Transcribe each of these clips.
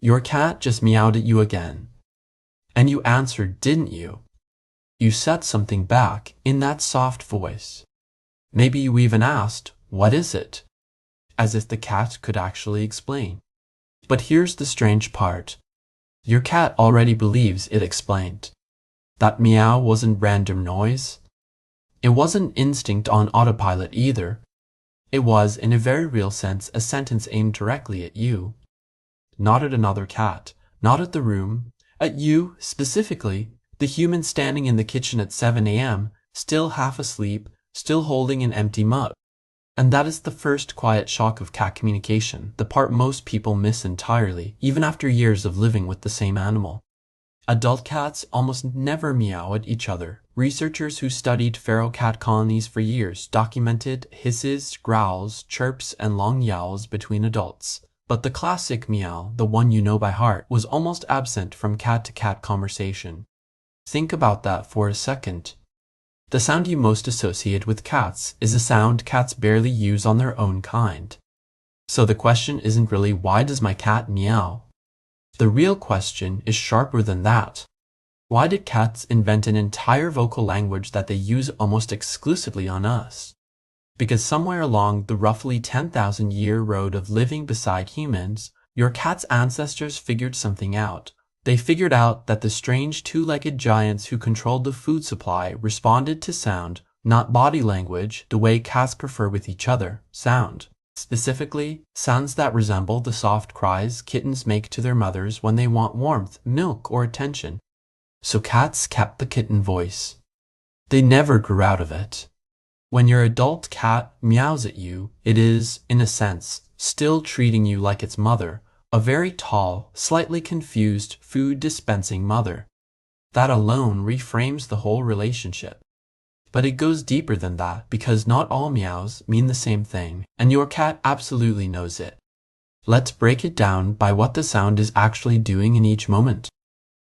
Your cat just meowed at you again. And you answered, didn't you? You said something back in that soft voice. Maybe you even asked, what is it? As if the cat could actually explain. But here's the strange part. Your cat already believes it explained. That meow wasn't random noise. It wasn't instinct on autopilot either. It was, in a very real sense, a sentence aimed directly at you. Not at another cat, not at the room, at you, specifically, the human standing in the kitchen at 7 a.m., still half asleep, still holding an empty mug. And that is the first quiet shock of cat communication, the part most people miss entirely, even after years of living with the same animal. Adult cats almost never meow at each other. Researchers who studied feral cat colonies for years documented hisses, growls, chirps, and long yowls between adults. But the classic meow, the one you know by heart, was almost absent from cat-to-cat conversation. Think about that for a second. The sound you most associate with cats is a sound cats barely use on their own kind. So the question isn't really, why does my cat meow? The real question is sharper than that. Why did cats invent an entire vocal language that they use almost exclusively on us? Because somewhere along the roughly 10,000-year road of living beside humans, your cat's ancestors figured something out. They figured out that the strange two-legged giants who controlled the food supply responded to sound, not body language, the way cats prefer with each other, sound. Specifically, sounds that resemble the soft cries kittens make to their mothers when they want warmth, milk, or attention. So cats kept the kitten voice. They never grew out of it. When your adult cat meows at you, it is, in a sense, still treating you like its mother, a very tall, slightly confused, food-dispensing mother. That alone reframes the whole relationship. But it goes deeper than that because not all meows mean the same thing, and your cat absolutely knows it. Let's break it down by what the sound is actually doing in each moment.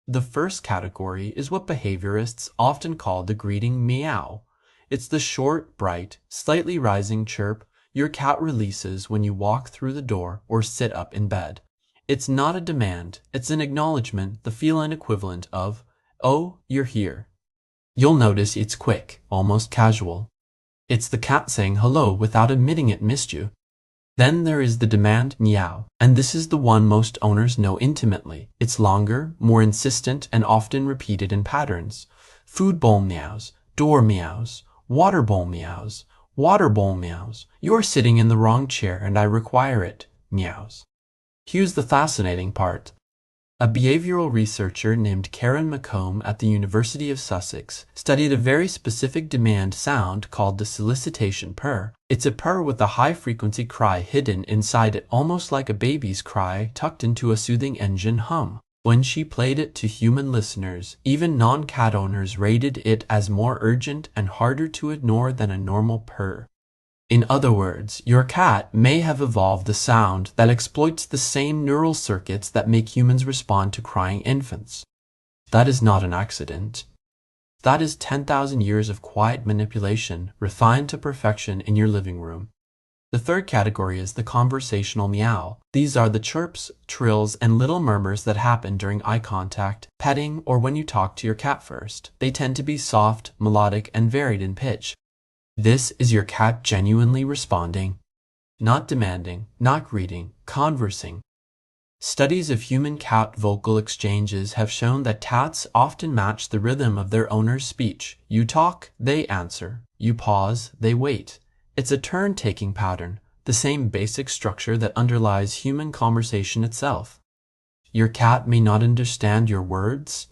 The first category is what behaviorists often call the greeting meow. It's the short, bright, slightly rising chirp your cat releases when you walk through the door or sit up in bed. It's not a demand, it's an acknowledgement, the feline equivalent of, oh, you're here. You'll notice it's quick, almost casual. It's the cat saying hello without admitting it missed you. Then there is the demand meow, and this is the one most owners know intimately. It's longer, more insistent, and often repeated in patterns. Food bowl meows, door meows, water bowl meows, water bowl meows. You're sitting in the wrong chair and I require it, meows. Here's the fascinating part. A behavioral researcher named Karen McComb at the University of Sussex studied a very specific demand sound called the solicitation purr. It's a purr with a high-frequency cry hidden inside it, almost like a baby's cry tucked into a soothing engine hum. When she played it to human listeners, even non-cat owners rated it as more urgent and harder to ignore than a normal purr. In other words, your cat may have evolved a sound that exploits the same neural circuits that make humans respond to crying infants. That is not an accident. That is 10,000 years of quiet manipulation, refined to perfection in your living room. The third category is the conversational meow. These are the chirps, trills, and little murmurs that happen during eye contact, petting, or when you talk to your cat first. They tend to be soft, melodic, and varied in pitch. This is your cat genuinely responding, not demanding, not greeting, conversing. Studies of human-cat vocal exchanges have shown that cats often match the rhythm of their owner's speech. You talk, they answer. You pause, they wait. It's a turn-taking pattern, the same basic structure that underlies human conversation itself. Your cat may not understand your words,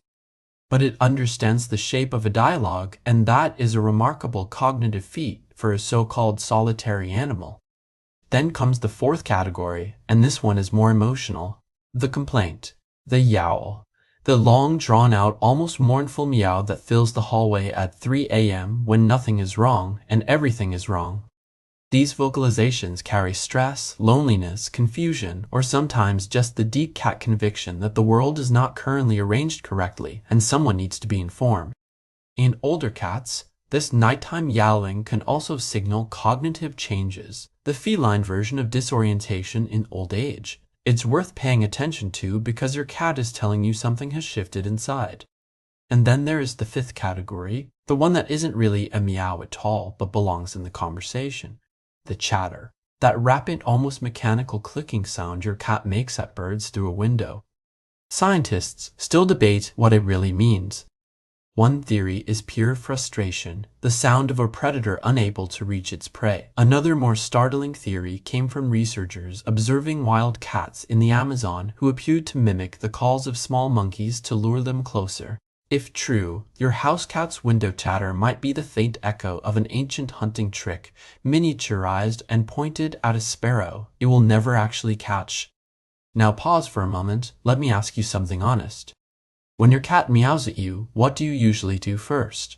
but it understands the shape of a dialogue, and that is a remarkable cognitive feat for a so-called solitary animal. Then comes the fourth category, and this one is more emotional. The complaint, the yowl, the long drawn-out, almost mournful meow that fills the hallway at 3 a.m. when nothing is wrong and everything is wrong. These vocalizations carry stress, loneliness, confusion, or sometimes just the deep cat conviction that the world is not currently arranged correctly and someone needs to be informed. In older cats, this nighttime yowling can also signal cognitive changes, the feline version of disorientation in old age. It's worth paying attention to because your cat is telling you something has shifted inside. And then there is the fifth category, the one that isn't really a meow at all, but belongs in the conversation. The chatter. That rapid, almost mechanical clicking sound your cat makes at birds through a window. Scientists still debate what it really means. One theory is pure frustration, the sound of a predator unable to reach its prey. Another more startling theory came from researchers observing wild cats in the Amazon who appeared to mimic the calls of small monkeys to lure them closer. If true, your house cat's window chatter might be the faint echo of an ancient hunting trick, miniaturized and pointed at a sparrow it will never actually catch. Now pause for a moment, let me ask you something honest. When your cat meows at you, what do you usually do first?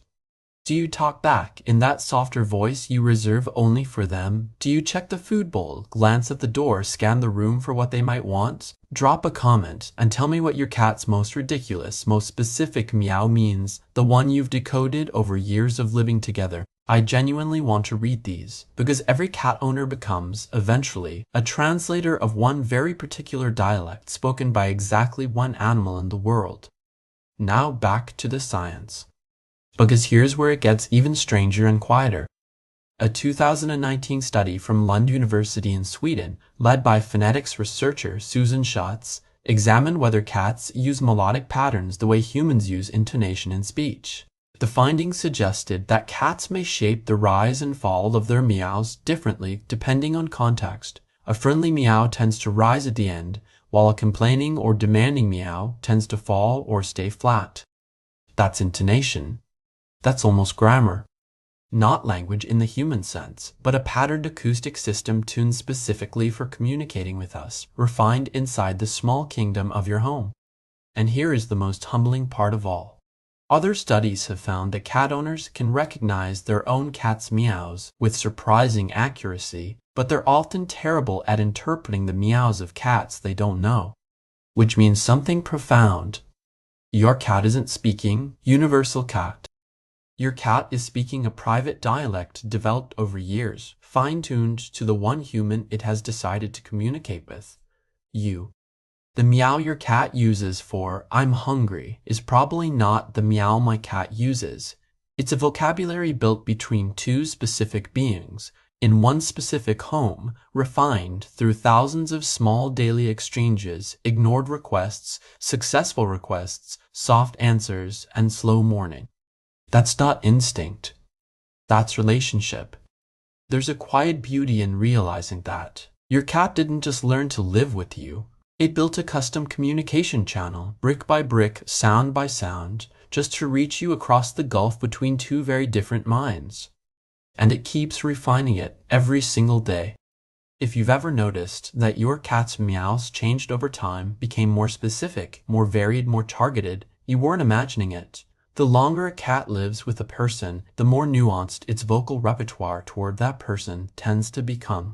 Do you talk back in that softer voice you reserve only for them? Do you check the food bowl, glance at the door, scan the room for what they might want? Drop a comment and tell me what your cat's most ridiculous, most specific meow means, the one you've decoded over years of living together. I genuinely want to read these, because every cat owner becomes, eventually, a translator of one very particular dialect spoken by exactly one animal in the world. Now back to the science. Because here's where it gets even stranger and quieter. A 2019 study from Lund University in Sweden, led by phonetics researcher Susan Schatz, examined whether cats use melodic patterns the way humans use intonation in speech. The findings suggested that cats may shape the rise and fall of their meows differently depending on context. A friendly meow tends to rise at the end, while a complaining or demanding meow tends to fall or stay flat. That's intonation. That's almost grammar. Not language in the human sense, but a patterned acoustic system tuned specifically for communicating with us, refined inside the small kingdom of your home. And here is the most humbling part of all. Other studies have found that cat owners can recognize their own cat's meows with surprising accuracy, but they're often terrible at interpreting the meows of cats they don't know. Which means something profound. Your cat isn't speaking universal cat. Your cat is speaking a private dialect developed over years, fine-tuned to the one human it has decided to communicate with, you. The meow your cat uses for "I'm hungry" is probably not the meow my cat uses. It's a vocabulary built between two specific beings, in one specific home, refined through thousands of small daily exchanges, ignored requests, successful requests, soft answers, and slow mourning. That's not instinct. That's relationship. There's a quiet beauty in realizing that. Your cat didn't just learn to live with you. It built a custom communication channel, brick by brick, sound by sound, just to reach you across the gulf between two very different minds. And it keeps refining it every single day. If you've ever noticed that your cat's meows changed over time, became more specific, more varied, more targeted, you weren't imagining it. The longer a cat lives with a person, the more nuanced its vocal repertoire toward that person tends to become.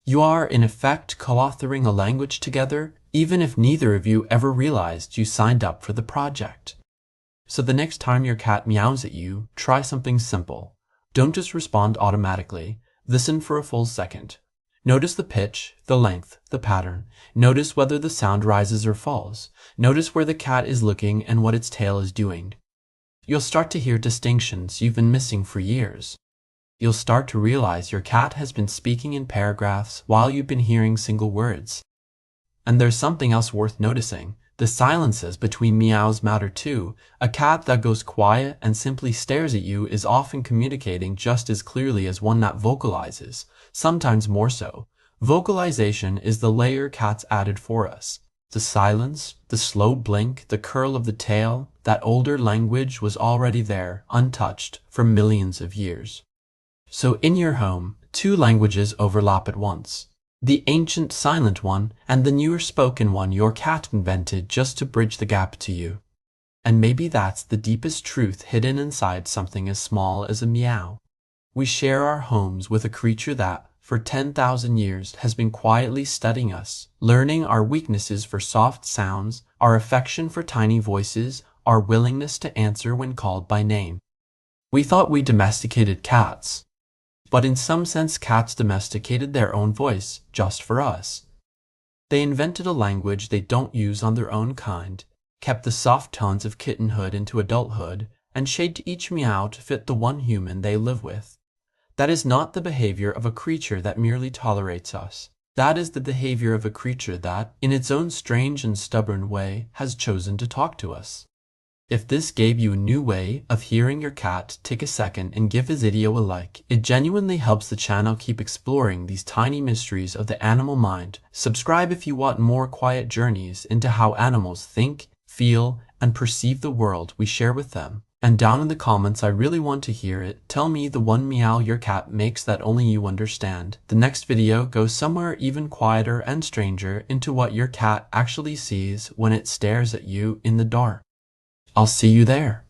You are, in effect, co-authoring a language together, even if neither of you ever realized you signed up for the project. So the next time your cat meows at you, try something simple. Don't just respond automatically. Listen for a full second. Notice the pitch, the length, the pattern. Notice whether the sound rises or falls. Notice where the cat is looking and what its tail is doing. You'll start to hear distinctions you've been missing for years. You'll start to realize your cat has been speaking in paragraphs while you've been hearing single words. And there's something else worth noticing. The silences between meows matter too. A cat that goes quiet and simply stares at you is often communicating just as clearly as one that vocalizes, sometimes more so. Vocalization is the layer cats added for us. The silence, the slow blink, the curl of the tail, that older language was already there, untouched, for millions of years. So in your home, two languages overlap at once. The ancient silent one and the newer spoken one your cat invented just to bridge the gap to you. And maybe that's the deepest truth hidden inside something as small as a meow. We share our homes with a creature that, for 10,000 years, has been quietly studying us, learning our weaknesses for soft sounds, our affection for tiny voices, our willingness to answer when called by name. We thought we domesticated cats. But in some sense, cats domesticated their own voice, just for us. They invented a language they don't use on their own kind, kept the soft tones of kittenhood into adulthood, and shaped each meow to fit the one human they live with. That is not the behavior of a creature that merely tolerates us. That is the behavior of a creature that, in its own strange and stubborn way, has chosen to talk to us. If this gave you a new way of hearing your cat, take a second and give his video a like. It genuinely helps the channel keep exploring these tiny mysteries of the animal mind. Subscribe if you want more quiet journeys into how animals think, feel, and perceive the world we share with them. And down in the comments, I really want to hear it. Tell me the one meow your cat makes that only you understand. The next video goes somewhere even quieter and stranger into what your cat actually sees when it stares at you in the dark. I'll see you there.